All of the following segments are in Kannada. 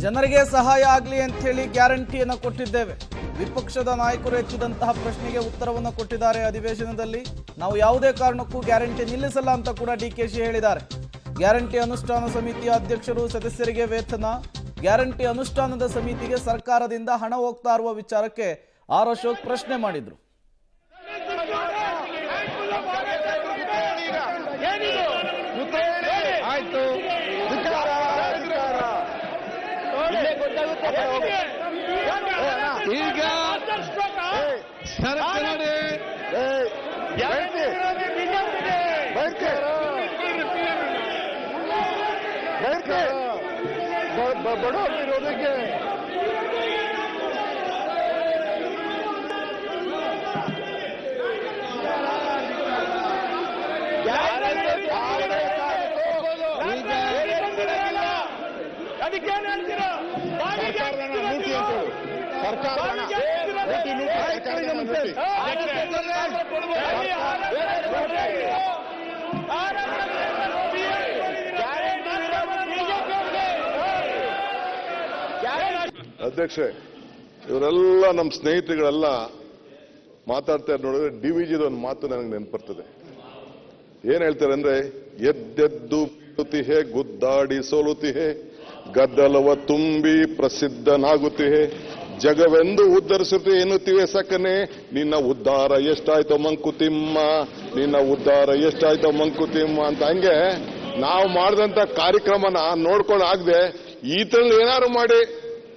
ಜನರಿಗೆ ಸಹಾಯ ಆಗಲಿ ಅಂತ ಹೇಳಿ ಗ್ಯಾರಂಟಿಯನ್ನು ಕೊಟ್ಟಿದ್ದೇವೆ. ವಿಪಕ್ಷದ ನಾಯಕರು ಎತ್ತಿದಂತಹ ಪ್ರಶ್ನೆಗೆ ಉತ್ತರವನ್ನು ಕೊಟ್ಟಿದ್ದಾರೆ ಅಧಿವೇಶನದಲ್ಲಿ. ನಾವು ಯಾವುದೇ ಕಾರಣಕ್ಕೂ ಗ್ಯಾರಂಟಿ ನಿಲ್ಲಿಸಲ್ಲ ಅಂತ ಕೂಡ ಡಿಕೆಶಿ ಹೇಳಿದ್ದಾರೆ. ಗ್ಯಾರಂಟಿ ಅನುಷ್ಠಾನ ಸಮಿತಿಯ ಅಧ್ಯಕ್ಷರು ಸದಸ್ಯರಿಗೆ ವೇತನ, ಗ್ಯಾರಂಟಿ ಅನುಷ್ಠಾನದ ಸಮಿತಿಗೆ ಸರ್ಕಾರದಿಂದ ಹಣ ಹೋಗ್ತಾ ಇರುವ ವಿಚಾರಕ್ಕೆ ಆರ್ ಅಶೋಕ್ ಪ್ರಶ್ನೆ ಮಾಡಿದ್ರು. ಈಗ ಸರ್ಕಾರ ಬಡವರ ವಿರೋಧಕ್ಕೆ ಅಧ್ಯಕ್ಷೆ, ಇವರೆಲ್ಲ ನಮ್ಮ ಸ್ನೇಹಿತರುಗಳೆಲ್ಲ ಮಾತಾಡ್ತಾರೆ ನೋಡಿದ್ರೆ ಡಿವಿಜಿದ ಒಂದು ಮಾತು ನನಗೆ ನೆನಪರ್ತದೆ. ಏನ್ ಹೇಳ್ತಾರೆ ಅಂದ್ರೆ, ಎದ್ದೆದ್ದು ಬೀಳುತ್ತಿಹೆ, ಗುದ್ದಾಡಿ ಸೋಲುತ್ತಿಹೆ, ಗದ್ದಲವ ತುಂಬಿ ಪ್ರಸಿದ್ಧನಾಗುತ್ತಿಹೆ, ಜಗವೆಂದು ಉದ್ಧರಿಸುತ್ತೆ ಎನ್ನುತ್ತಿವೆ ಸಕನೆ, ನಿನ್ನ ಉದ್ಧಾರ ಎಷ್ಟಾಯ್ತೋ ಮಂಕುತಿಮ್ಮ, ನಿನ್ನ ಉದ್ಧಾರ ಎಷ್ಟಾಯ್ತೋ ಮಂಕುತಿಮ್ಮ ಅಂತ. ಹಂಗೆ ನಾವು ಮಾಡಿದಂತ ಕಾರ್ಯಕ್ರಮನ ನೋಡ್ಕೊಳ್ಳಾಗದೆ ಈತರಲ್ಲಿ ಏನಾದ್ರು ಮಾಡಿ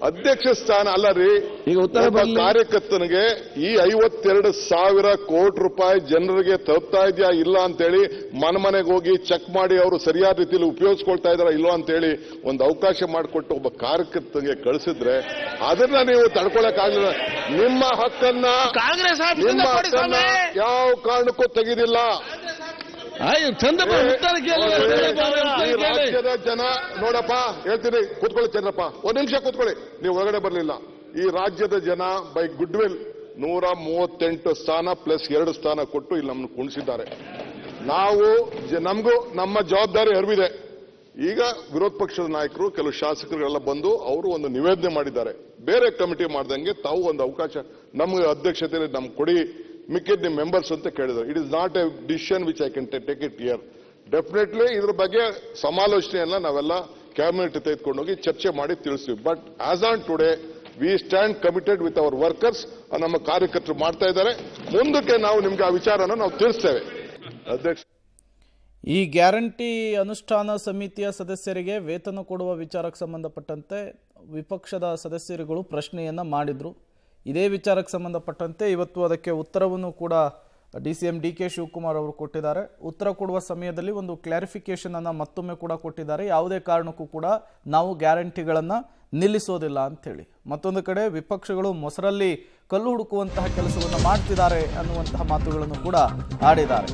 ಅಧ್ಯಕ್ಷ ಸ್ಥಾನ ಅಲ್ಲ ರೀ. ಈಗ ಉತ್ತರ ಕಾರ್ಯಕರ್ತನಿಗೆ ಈ 52,000 ಕೋಟಿ ರೂಪಾಯಿ ಜನರಿಗೆ ತಲುಪ್ತಾ ಇದೆಯಾ ಇಲ್ಲ ಅಂತೇಳಿ ಮನೆಗೆ ಹೋಗಿ ಚೆಕ್ ಮಾಡಿ ಅವರು ಸರಿಯಾದ ರೀತಿಯಲ್ಲಿ ಉಪಯೋಗಿಸ್ಕೊಳ್ತಾ ಇದಾರ ಇಲ್ವಾ ಅಂತೇಳಿ ಒಂದು ಅವಕಾಶ ಮಾಡಿಕೊಟ್ಟು ಒಬ್ಬ ಕಾರ್ಯಕರ್ತನಿಗೆ ಕಳಿಸಿದ್ರೆ ಅದನ್ನ ನೀವು ತಡ್ಕೊಳಕ್ಕಾಗಲಿಲ್ಲ. ನಿಮ್ಮ ಹಕ್ಕನ್ನ ಯಾವ ಕಾರಣಕ್ಕೂ ತೆಗೆದಿಲ್ಲ. ರಾಜ್ಯದ ಜನ ನೋಡಪ್ಪ ಹೇಳ್ತೀನಿ, ಕೂತ್ಕೊಳ್ಳಿ ಚಂದ್ರಪ್ಪ, ಒಂದ್ ನಿಮಿಷ ಕೂತ್ಕೊಳ್ಳಿ, ನೀವು ಒಳಗಡೆ ಬರಲಿಲ್ಲ. ಈ ರಾಜ್ಯದ ಜನ ಬೈ ಗುಡ್ ವಿಲ್ 138 ಸ್ಥಾನ ಪ್ಲಸ್ 2 ಸ್ಥಾನ ಕೊಟ್ಟು ಇಲ್ಲಿ ನಮ್ಮನ್ನು ಕುಣಿಸಿದ್ದಾರೆ. ನಾವು ನಮಗೂ ನಮ್ಮ ಜವಾಬ್ದಾರಿ ಅರಿವಿದೆ. ಈಗ ವಿರೋಧ ಪಕ್ಷದ ನಾಯಕರು ಕೆಲವು ಶಾಸಕರುಗಳೆಲ್ಲ ಬಂದು ಅವರು ಒಂದು ನಿವೇದನೆ ಮಾಡಿದ್ದಾರೆ. ಬೇರೆ ಕಮಿಟಿ ಮಾಡ್ದಂಗೆ ತಾವು ಒಂದು ಅವಕಾಶ ನಮ್ಗೆ ಅಧ್ಯಕ್ಷತೆಯಲ್ಲಿ ನಮ್ಗೆ ಕೊಡಿ, ಮಿಕ್ಕಿದ ನಿಮ್ಮ ಮೆಂಬರ್ಸ್ ಅಂತ ಕೇಳಿದ್ರು. It is not a decision which I can take it here. Definitely ಇದ್ರ ಬಗ್ಗೆ ಸಮಾಲೋಚನೆಯನ್ನ ನಾವೆಲ್ಲ ಕ್ಯಾಬಿನೆಟ್ ತೆಗೆದುಕೊಂಡೋಗಿ ಚರ್ಚೆ ಮಾಡಿ ತಿಳಿಸ್ತೀವಿ. But as on today we stand committed with our workers. ನಮ್ಮ ಕಾರ್ಯಕರ್ತರು ಮಾಡ್ತಾ ಇದ್ದಾರೆ. ಮುಂದಕ್ಕೆ ನಾವು ನಿಮ್ಗೆ ಆ ವಿಚಾರನ ನಾವು ತಿಳಿಸ್ತೇವೆ. ಅಧ್ಯಕ್ಷ, ಈ ಗ್ಯಾರಂಟಿ ಅನುಷ್ಠಾನ ಸಮಿತಿಯ ಸದಸ್ಯರಿಗೆ ವೇತನ ಕೊಡುವ ವಿಚಾರಕ್ಕೆ ಸಂಬಂಧಪಟ್ಟಂತೆ ವಿಪಕ್ಷದ ಸದಸ್ಯರುಗಳು ಪ್ರಶ್ನೆಯನ್ನ ಮಾಡಿದ್ರು. ಇದೇ ವಿಚಾರಕ್ಕೆ ಸಂಬಂಧಪಟ್ಟಂತೆ ಇವತ್ತು ಅದಕ್ಕೆ ಉತ್ತರವನ್ನು ಕೂಡ DCM DK ಶಿವಕುಮಾರ್ ಅವರು ಕೊಟ್ಟಿದ್ದಾರೆ. ಉತ್ತರ ಕೊಡುವ ಸಮಯದಲ್ಲಿ ಒಂದು ಕ್ಲಾರಿಫಿಕೇಶನ್ ಅನ್ನ ಮತ್ತೊಮ್ಮೆ ಕೂಡ ಕೊಟ್ಟಿದ್ದಾರೆ. ಯಾವುದೇ ಕಾರಣಕ್ಕೂ ಕೂಡ ನಾವು ಗ್ಯಾರಂಟಿಗಳನ್ನು ನಿಲ್ಲಿಸೋದಿಲ್ಲ ಅಂತ ಹೇಳಿ. ಮತ್ತೊಂದು ಕಡೆ ವಿಪಕ್ಷಗಳು ಮೊಸರಲ್ಲಿ ಕಲ್ಲು ಹುಡುಕುವಂತಹ ಕೆಲಸವನ್ನು ಮಾಡ್ತಿದ್ದಾರೆ ಅನ್ನುವಂತಹ ಮಾತುಗಳನ್ನು ಕೂಡ ಆಡಿದ್ದಾರೆ.